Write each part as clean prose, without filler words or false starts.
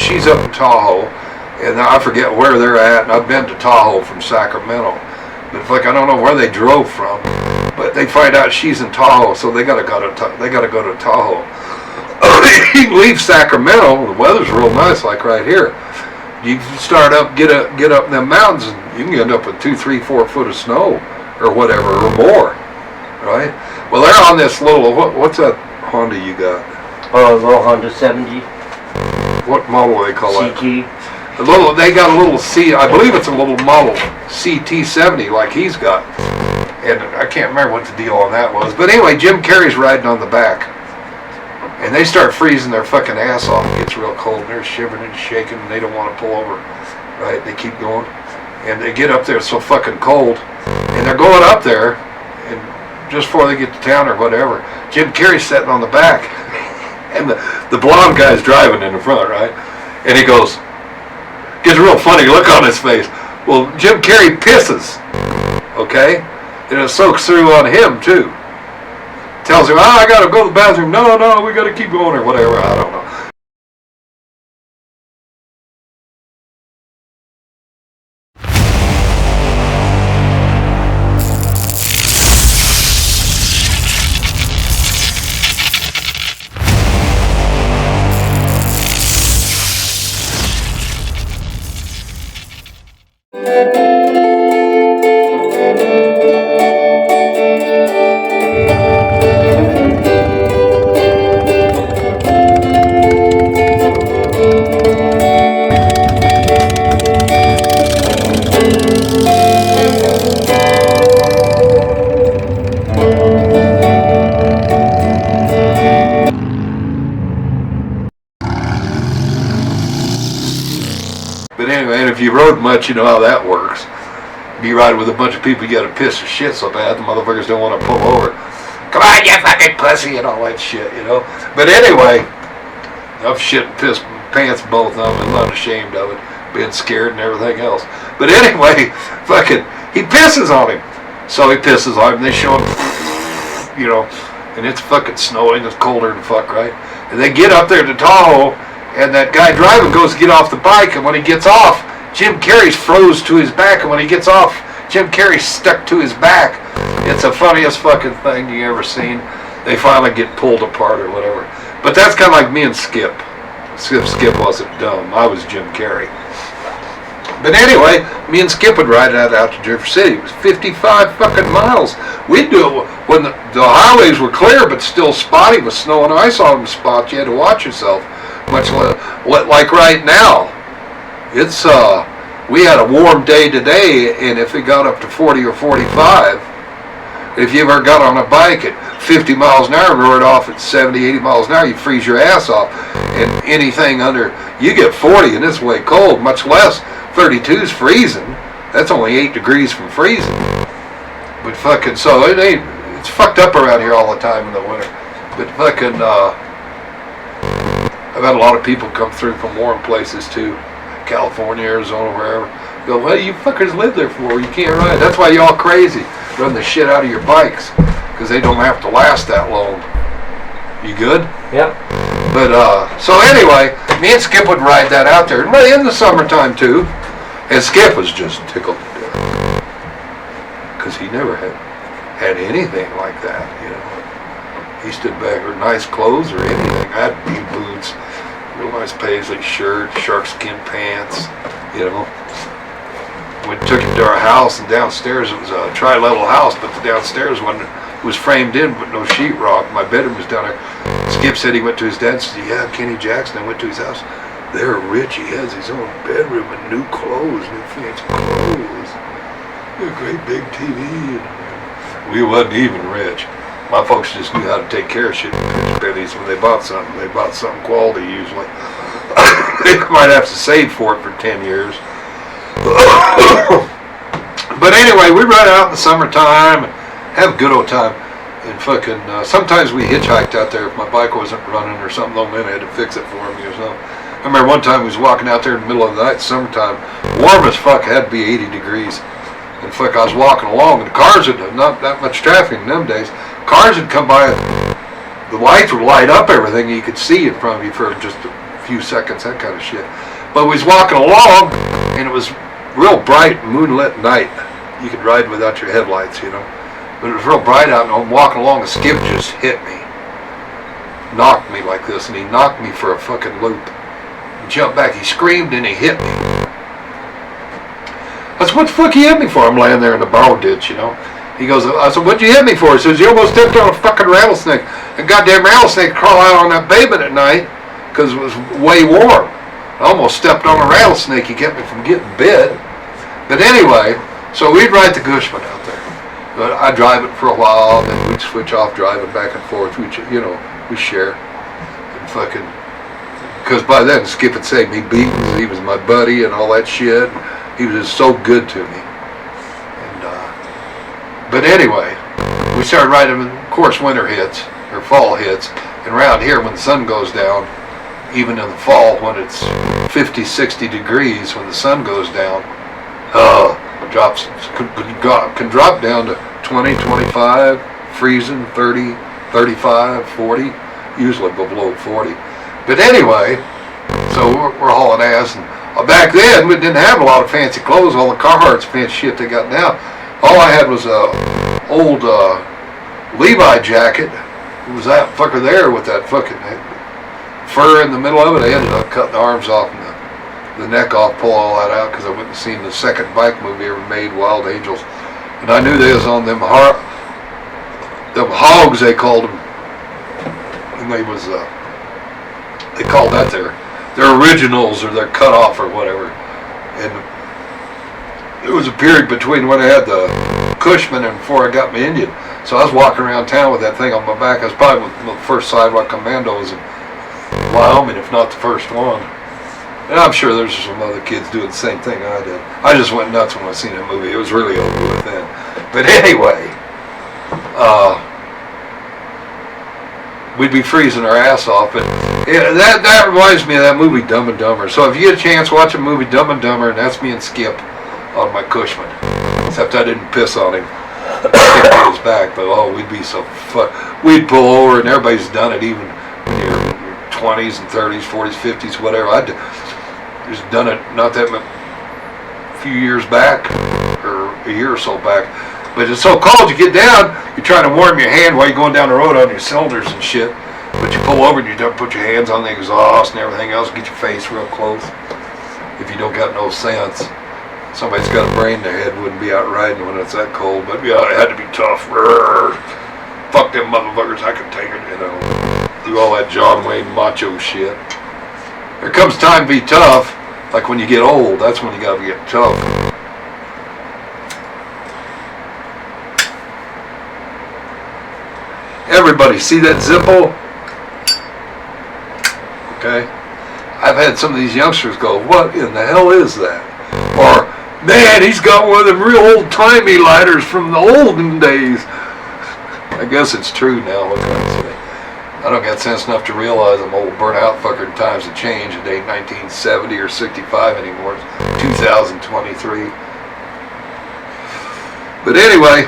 she's up in Tahoe, and I forget where they're at, and I've been to Tahoe from Sacramento. But it's like, I don't know where they drove from, but they find out she's in Tahoe, so they gotta go to Tahoe. You can leave Sacramento, the weather's real nice, like right here. You start up, get up in them mountains, and you can end up with 2, 3, 4 foot of snow, or whatever, or more, right? Well, they're on this little, what's that Honda you got? Oh, a little Honda 70. What model do they call CT. that? They got a little I believe it's a little model CT70 like he's got. And I can't remember what the deal on that was. But anyway, Jim Carrey's riding on the back. And they start freezing their fucking ass off. It gets real cold, and they're shivering and shaking, and they don't want to pull over. Right? They keep going. And they get up there, it's so fucking cold. And they're going up there, and just before they get to town or whatever, Jim Carrey's sitting on the back. And the blonde guy's driving in the front, right? And he goes, gets a real funny look on his face. Well, Jim Carrey pisses, okay? And it soaks through on him, too. Tells him, I gotta go to the bathroom. No, we gotta keep going, or whatever. I don't know. But anyway, and if you rode much, you know how that works. Be riding with a bunch of people, you gotta piss or shit so bad, the motherfuckers don't want to pull over. Come on, you fucking pussy, and all that shit, you know. But anyway, I've shit and pissed pants both of them, and I'm not ashamed of it, being scared and everything else. But anyway, fucking, he pisses on him. So he pisses on him, they show him, you know, and it's fucking snowing, it's colder than fuck, right? And they get up there to Tahoe, and that guy driving goes to get off the bike, and when he gets off, Jim Carrey's froze to his back, and when he gets off, Jim Carrey's stuck to his back. It's the funniest fucking thing you ever seen. They finally get pulled apart or whatever. But that's kind of like me and Skip. Skip wasn't dumb. I was Jim Carrey. But anyway, me and Skip would ride that out to River City. It was 55 fucking miles. We'd do it when the highways were clear, but still spotty with snow and ice on them spots. You had to watch yourself. Much like right now. It's we had a warm day today, and if it got up to 40 or 45, if you ever got on a bike at 50 miles an hour and roared off at 70, 80 miles an hour, you freeze your ass off. And anything under, you get 40 and it's way cold, much less 32's freezing. That's only 8 degrees from freezing. But fucking, so it's fucked up around here all the time in the winter. But fucking, I've had a lot of people come through from warm places too. California, Arizona, wherever. Go, well, you fuckers live there for, you can't ride. That's why you all crazy. Run the shit out of your bikes, because they don't have to last that long. You good? Yep. But, so anyway, me and Skip would ride that out there, in the summertime too. And Skip was just tickled to death. Because he never had anything like that, you know. He stood back with nice clothes or anything. I had bee boots, real nice paisley shirt, sharkskin pants, you know. We took him to our house, and downstairs it was a tri-level house, but the downstairs one was framed in with no sheetrock. My bedroom was down there. Skip said he went to his dad and said, yeah, Kenny Jackson, I went to his house. They're rich. He has his own bedroom and new clothes, new fancy clothes. A great big TV. We wasn't even rich. My folks just knew how to take care of shit in pitch pennies. When they bought something quality usually. They might have to save for it for 10 years. But anyway, we ride out in the summertime and have a good old time. And fucking, sometimes we hitchhiked out there if my bike wasn't running or something. Then I had to fix it for me or something. I remember one time we was walking out there in the middle of the night, summertime, warm as fuck, it had to be 80 degrees. And fuck, I was walking along, and the cars had not that much traffic in them days. Cars would come by, the lights would light up everything, you could see in front of you for just a few seconds, that kind of shit. But we was walking along, and it was real bright, moonlit night. You could ride without your headlights, you know. But it was real bright out, and I'm walking along, and Skip just hit me. Knocked me like this, and he knocked me for a fucking loop. He jumped back, he screamed, and he hit me. I said, what the fuck you hit me for? I'm laying there in the borrow ditch, you know. He goes, I said, what'd you hit me for? He says, you almost stepped on a fucking rattlesnake. A goddamn rattlesnake crawl out on that pavement at night, because it was way warm. I almost stepped on a rattlesnake. He kept me from getting bit. But anyway, so we'd ride the Cushman out there. But I'd drive it for a while, and then we'd switch off driving back and forth. We share. And fucking, because by then Skip had saved me beatings. He was my buddy and all that shit. He was just so good to me. And but anyway, we started riding. Of course, winter hits or fall hits, and around here when the sun goes down, even in the fall when it's 50, 60 degrees, when the sun goes down, can drop down to 20, 25, freezing, 30, 35, 40, usually below 40. But anyway, so we're hauling ass, and back then we didn't have a lot of fancy clothes. All the Carhartt's fancy shit they got now. All I had was a old Levi jacket. It was that fucker there with that fucking fur in the middle of it. I ended up cutting the arms off and the neck off, pull all that out, because I went and seen the second bike movie ever made, Wild Angels, and I knew they was on them hogs, they called them, and they called that their originals or their cutoff or whatever. And it was a period between when I had the Cushman and before I got my Indian. So I was walking around town with that thing on my back. I was probably one of the first sidewalk commandos in Wyoming, if not the first one. And I'm sure there's some other kids doing the same thing I did. I just went nuts when I seen that movie. It was really over with then. But anyway, we'd be freezing our ass off. But yeah, that reminds me of that movie Dumb and Dumber. So if you get a chance, watch a movie Dumb and Dumber, and that's me and Skip on my Cushman. Except I didn't piss on him. Skip hit his back, but we'd be so we'd pull over, and everybody's done it, even when you're in your 20s and 30s, 40s, 50s, whatever. I just done it not that few years back, or a year or so back. But it's so cold, you get down, you're trying to warm your hand while you're going down the road on your cylinders and shit. But you pull over and you don't put your hands on the exhaust and everything else, get your face real close. If you don't got no sense. Somebody's got a brain in their head, wouldn't be out riding when it's that cold. But yeah, it had to be tough. Fuck them motherfuckers, I can take it, you know. Do all that John Wayne macho shit. There comes time to be tough. Like when you get old, that's when you gotta get tough. Everybody see that Zippo? Okay. I've had some of these youngsters go, what in the hell is that? Or, man, he's got one of them real old-timey lighters from the olden days. I guess it's true now. What can I say? I don't got sense enough to realize I'm old, burnt out fucker, and times have changed. It ain't 1970 or 65 anymore. It's 2023. But anyway,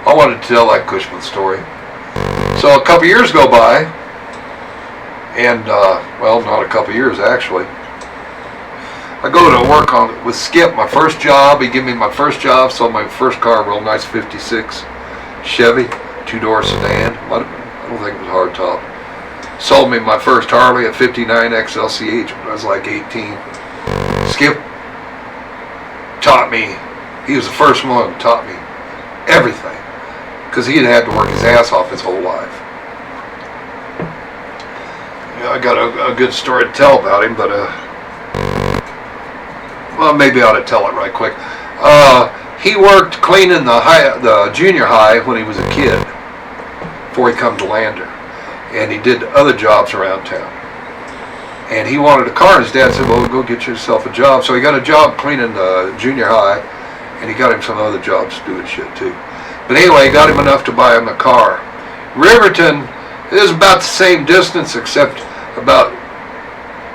I wanted to tell that Cushman story. So a couple years go by, and, well, not a couple years actually. I go to work with Skip, my first job. He gave me my first job, sold my first car, real nice 56 Chevy, 2-door sedan. I don't think it was hardtop. Sold me my first Harley, a 59 XLCH when I was like 18. Skip taught me, he was the first one who taught me everything, because he had to work his ass off his whole life. I got a good story to tell about him, but well, maybe I ought to tell it right quick. He worked cleaning the junior high when he was a kid, before he come to Lander, and he did other jobs around town. And he wanted a car, and his dad said, well, go get yourself a job. So he got a job cleaning the junior high, and he got him some other jobs doing shit too. But anyway, he got him enough to buy him a car. Riverton is about the same distance, except about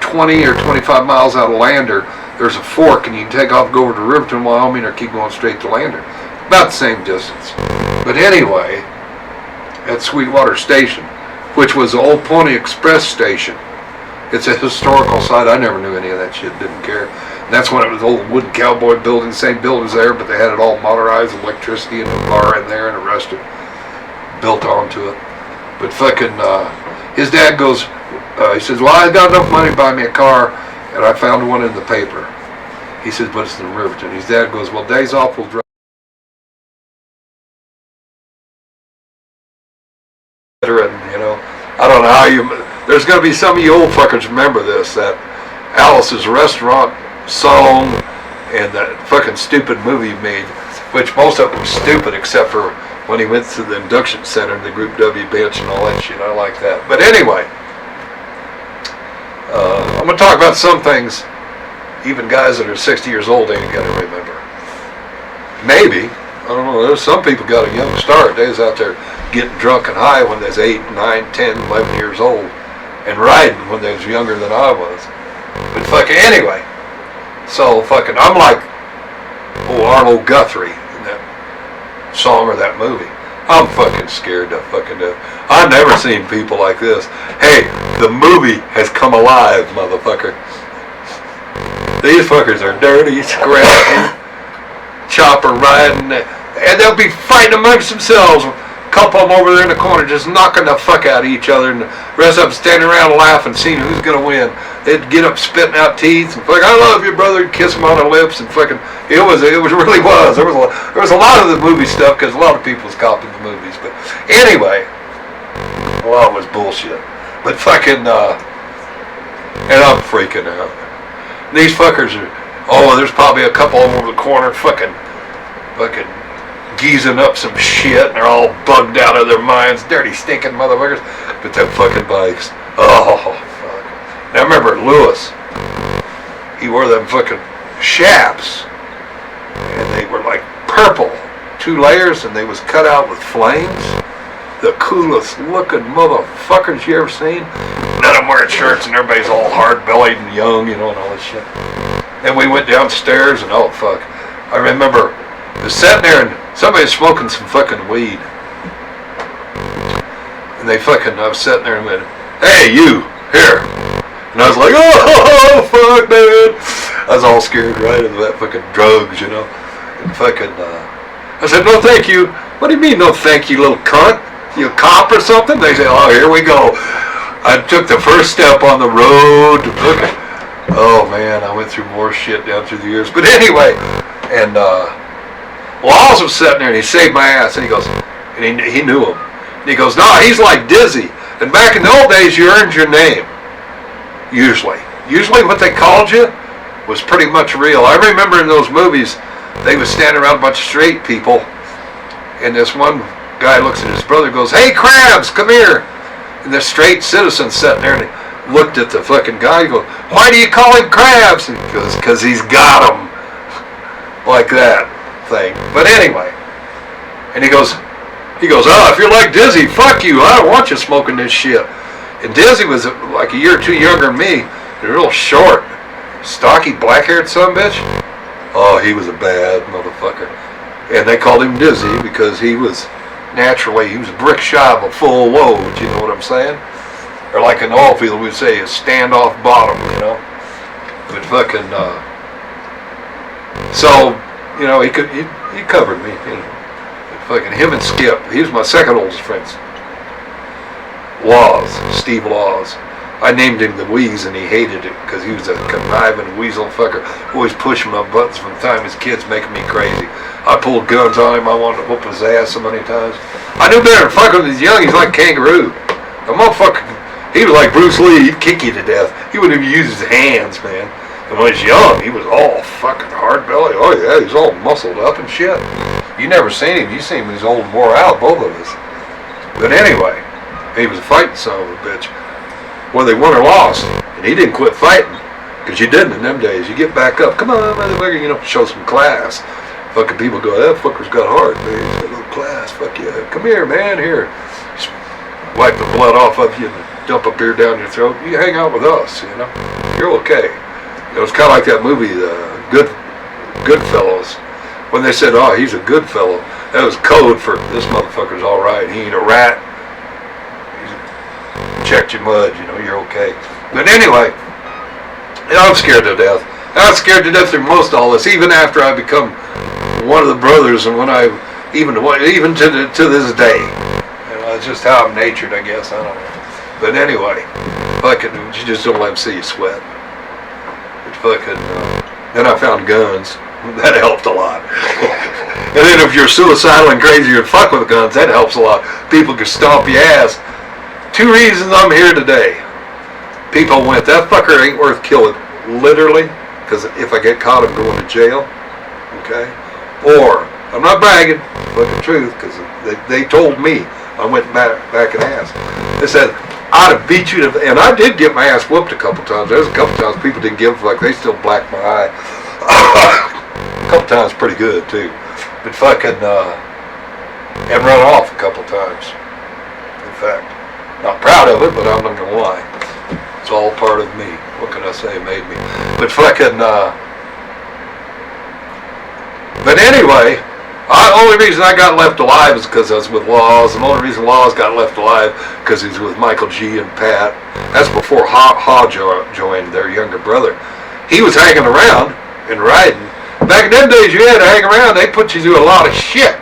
20 or 25 miles out of Lander, there's a fork, and you can take off, go over to Riverton, Wyoming, or keep going straight to Lander. About the same distance. But anyway, at Sweetwater Station, which was the old Pony Express station, It's a historical site. I never knew any of that shit. Didn't care. And that's when it was old wooden cowboy building. Same buildings there, but they had it all modernized, electricity and a bar in there and a restaurant built onto it. But fucking, his dad goes, he says, well, I got enough money to buy me a car, and I found one in the paper. He says, but it's in Riverton. His dad goes, well, days off will drive. And, you know, I don't know how you, there's going to be some of you old fuckers remember this, that Alice's Restaurant song and that fucking stupid movie he made, which most of it was stupid except for when he went to the induction center in the Group W bench and all that shit. I like that. But anyway, I'm going to talk about some things even guys that are 60 years old ain't going to remember. Maybe. I don't know. There's some people got a young start. They was out there getting drunk and high when they was 8, 9, 10, 11 years old and riding when they was younger than I was. But fucking anyway. So fucking, I'm like Arlo Guthrie in that song or that movie. I'm fucking scared to fucking death. I've never seen people like this. Hey, the movie has come alive, motherfucker. These fuckers are dirty, scrappy, chopper riding, and they'll be fighting amongst themselves. A couple of them over there in the corner just knocking the fuck out of each other, and the rest of them standing around laughing, seeing who's gonna win. They'd get up spitting out teeth and fuck, I love you, brother, and kiss them on the lips, and fucking, it really was. There was a lot of the movie stuff because a lot of people was copying the movies, but anyway, a lot was bullshit. But fucking, and I'm freaking out. These fuckers are, there's probably a couple over the corner fucking geezing up some shit, and they're all bugged out of their minds, dirty stinking motherfuckers. But them fucking bikes, oh fuck. Now I remember Lewis, he wore them fucking chaps, and they were like purple, 2 layers, and they was cut out with flames. The coolest looking motherfuckers you ever seen. None of them wearing shirts, and everybody's all hard-bellied and young, you know, and all this shit. And we went downstairs, and oh fuck, I remember was sitting there and somebody was smoking some fucking weed. And I was sitting there and went, hey, you, here. And I was like, oh, fuck, man. I was all scared right of that fucking drugs, you know. And fucking, I said, no, thank you. What do you mean, no, thank you, little cunt? You a cop or something? They said, oh, here we go. I took the first step on the road to fucking, oh, man, I went through more shit down through the years. But anyway, and, well, I was sitting there, and he saved my ass, and he goes, and he knew him. And he goes, no, he's like Dizzy. And back in the old days, you earned your name. Usually. Usually what they called you was pretty much real. I remember in those movies, they was standing around a bunch of straight people, and this one guy looks at his brother and goes, hey, Krabs, come here. And this straight citizen sitting there, and he looked at the fucking guy, and goes, why do you call him Krabs? And he goes, because he's got him. Like that thing. But anyway, and he goes, oh, if you're like Dizzy, fuck you, I don't want you smoking this shit. And Dizzy was like a year or 2 younger than me, real short, stocky, black-haired sumbitch. Oh, he was a bad motherfucker. And they called him Dizzy because he was brick shy of a full load, you know what I'm saying? Or like in the oil field, we'd say a standoff bottom, you know? But fucking, so, you know, he covered me, you know. Fucking him and Skip, he was my second oldest friend. Steve Laws. I named him the Wheeze, and he hated it because he was a conniving weasel fucker, always pushing my buttons from the time his kids making me crazy. I pulled guns on him, I wanted to whoop his ass so many times. I knew better than fuck when he was young, he's like Kangaroo. The motherfucker, he was like Bruce Lee, he'd kick you to death. He wouldn't even use his hands, man. And when he was young, he was all fucking hard belly. Oh yeah, he's all muscled up and shit. You never seen him. You seen him when he's old and wore out, both of us. But anyway, he was a fighting son of a bitch. Whether they won or lost, and he didn't quit fighting, because you didn't in them days. You get back up, come on, motherfucker, you know, show some class. Fucking people go, that fucker's got heart, man. He's got a little class. Fuck yeah, come here, man, here. Just wipe the blood off of you and dump a beer down your throat. You hang out with us, you know. You're okay. It was kind of like that movie, Goodfellas. When they said, oh, he's a good fellow, that was code for this motherfucker's all right. He ain't a rat. He's checked your mud, you know, you're okay. But anyway, I'm scared to death. I was scared to death through most of all this, even after I become one of the brothers, and when I even to this day. It's just how I'm natured, I guess. I don't know. But anyway, you just don't let them see you sweat. Then I found guns. That helped a lot. And then if you're suicidal and crazy and fuck with guns, that helps a lot. People can stomp your ass. 2 reasons I'm here today. People went, that fucker ain't worth killing. Literally. Because if I get caught, I'm going to jail. Okay? Or, I'm not bragging, fucking truth, because they told me. I went back and asked. They said, I'd have beat you to, and I did get my ass whooped a couple times. There's a couple times people didn't give a fuck. They still blacked my eye. A couple times pretty good, too. But fucking, and run off a couple times. In fact, not proud of it, but I'm not gonna lie. It's all part of me. What can I say? It made me. But fucking, but anyway, the only reason I got left alive is because I was with Laws, and the only reason Laws got left alive because he was with Michael G. and Pat. That's before Ha joined, their younger brother. He was hanging around and riding. Back in them days, you had to hang around. They put you through a lot of shit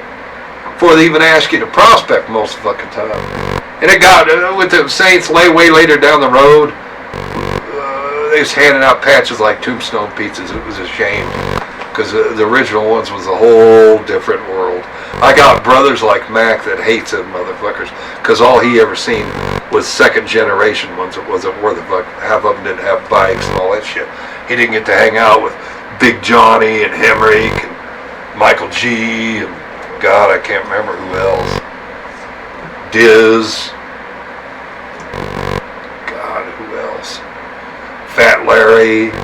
before they even asked you to prospect most of the fucking time. And it got, with the Saints way later down the road, they was handing out patches like Tombstone pizzas. It was a shame. Because the original ones was a whole different world. I got brothers like Mac that hates them motherfuckers, because all he ever seen was second generation ones. It wasn't worth a fuck. Half of them didn't have bikes and all that shit. He didn't get to hang out with Big Johnny and Hemrick and Michael G. and God, I can't remember who else. Diz. God, who else? Fat Larry.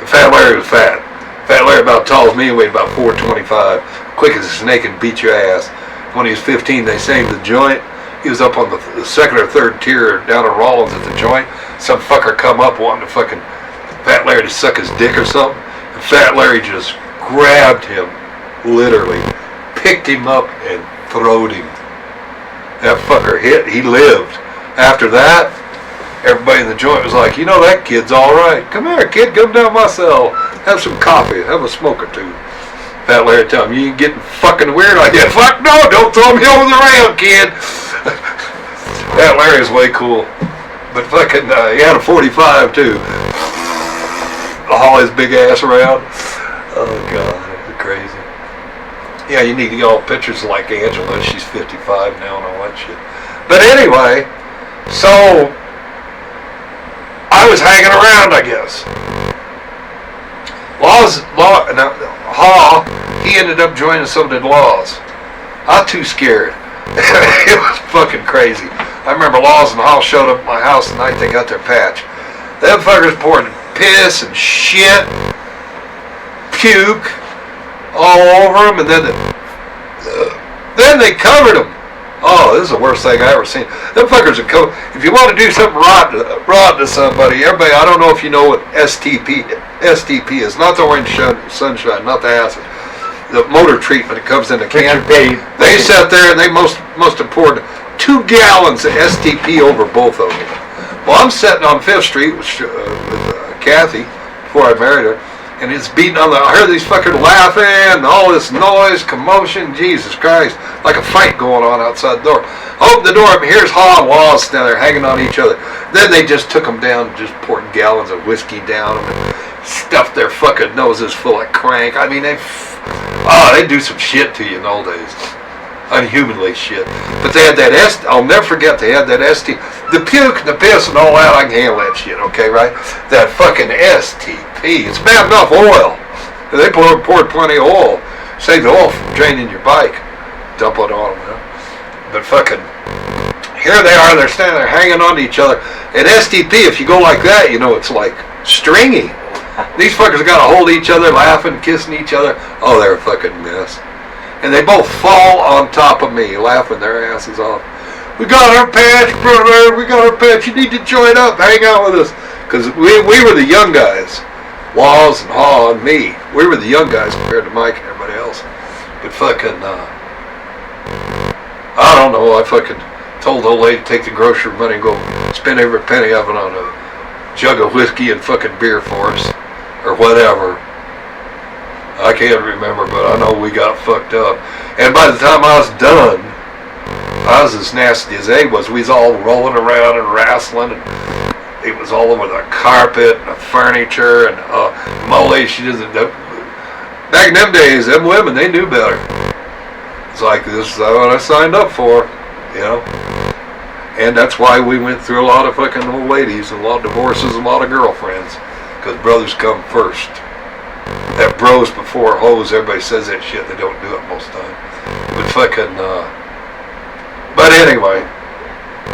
Fat Larry was fat. Fat Larry about tall as me, weighed about 425. Quick as a snake and beat your ass. When he was 15, they saved the joint. He was up on the second or third tier down in Rollins at the joint. Some fucker come up wanting to fucking Fat Larry to suck his dick or something. And Fat Larry just grabbed him, literally, picked him up and throwed him. That fucker hit. He lived. After that, everybody in the joint was like, you know, that kid's all right. Come here, kid. Come down my cell. Have some coffee. Have a smoke or two. Fat Larry tell him, you ain't getting fucking weird like that. Fuck no, don't throw me over the rail, kid. Fat Larry is way cool. But fucking, he had a 45 too. Haul his big ass around. Oh God, it's crazy. Yeah, you need to get all pictures like Angela. She's 55 now and all that shit. But anyway, so I was hanging around, I guess. He ended up joining some of the Laws. I was too scared. It was fucking crazy. I remember Laws and Hall showed up at my house the night they got their patch. Them fuckers poured piss and shit, puke all over them, and then they covered them. Oh, this is the worst thing I ever seen. Them fuckers are covered. If you want to do something rotten to somebody, everybody, I don't know if you know what STP is. Not the orange sunshine, not the acid. The motor treatment, it comes in a can. They sat there and they must have poured 2 gallons of STP over both of them. Well, I'm sitting on 5th Street with Kathy before I married her, and it's beating on I heard these fuckers laughing, all this noise, commotion, Jesus Christ, like a fight going on outside the door. Open the door up, and here's Haw and Laws down there hanging on each other. Then they just took them down, just poured gallons of whiskey down them, and stuffed their fucking noses full of crank. I mean, they do some shit to you in the old days. Unhumanly shit. But they had that I'll never forget, they had that the puke and the piss and all that, I can handle that shit, okay, right? That fucking STP, it's bad enough oil. They poured plenty of oil. Save the oil from draining your bike. Dump it on them, huh? But fucking, here they are, they're standing there hanging on to each other. And STP, if you go like that, you know, it's like stringy. These fuckers got to hold each other, laughing, kissing each other. Oh, they're a fucking mess. And they both fall on top of me, laughing their asses off. We got our patch, brother. We got our patch. You need to join up, hang out with us. Because we were the young guys. Laws and Haw and me. We were the young guys compared to Mike and everybody else. But fucking, I don't know. I fucking told the old lady to take the grocery money and go spend every penny of it on jug of whiskey and fucking beer for us, or whatever. I can't remember, but I know we got fucked up. And by the time I was done, I was as nasty as they was. We was all rolling around and wrestling, and it was all over the carpet and the furniture, and my lady, she doesn't. Back in them days, them women, they knew better. It's like, this is what I signed up for, you know. And that's why we went through a lot of fucking old ladies, and a lot of divorces, and a lot of girlfriends, because brothers come first. That bros before hoes, everybody says that shit, they don't do it most of the time. But fucking, but anyway,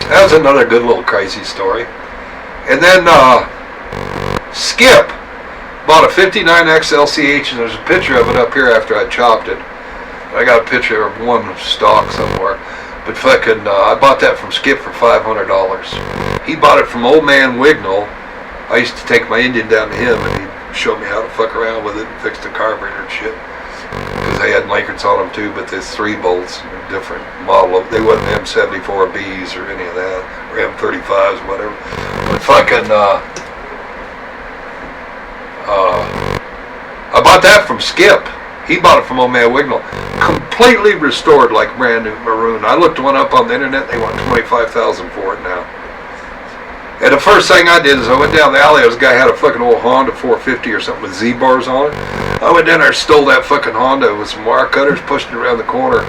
that was another good little crazy story. And then, Skip bought a 59 XLCH, and there's a picture of it up here after I chopped it. I got a picture of one stock somewhere. But fucking, I bought that from Skip for $500. He bought it from Old Man Wignall. I used to take my Indian down to him, and he'd show me how to fuck around with it and fix the carburetor and shit. Because they had Lankers on them too, but there's 3 bolts, different model. They wasn't M74Bs or any of that, or M35s, whatever. But fucking, I bought that from Skip. He bought it from Old Man Wignall. Completely restored, like brand new maroon. I looked one up on the internet. They want $25,000 for it now. And the first thing I did is I went down the alley. This guy had a fucking old Honda 450 or something with Z-bars on it. I went down there and stole that fucking Honda with some wire cutters, pushed it around the corner,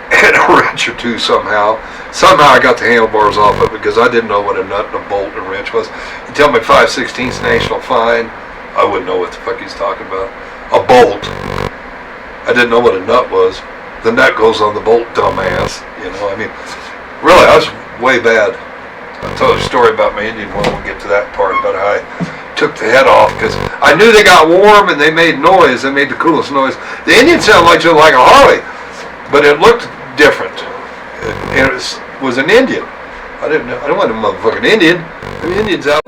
and a wrench or two somehow. Somehow I got the handlebars off of it because I didn't know what a nut and a bolt and a wrench was. You tell me 5/16 National Fine, I wouldn't know what the fuck he's talking about. A bolt. I didn't know what a nut was. The nut goes on the bolt, dumbass. You know, I mean, really, I was way bad. I'll tell a story about my Indian when we'll get to that part, about how I took the head off, because I knew they got warm and they made noise. They made the coolest noise. The Indian sounded like just like a Harley, but it looked different. And it was an Indian. I didn't want a motherfucking Indian. The Indians out.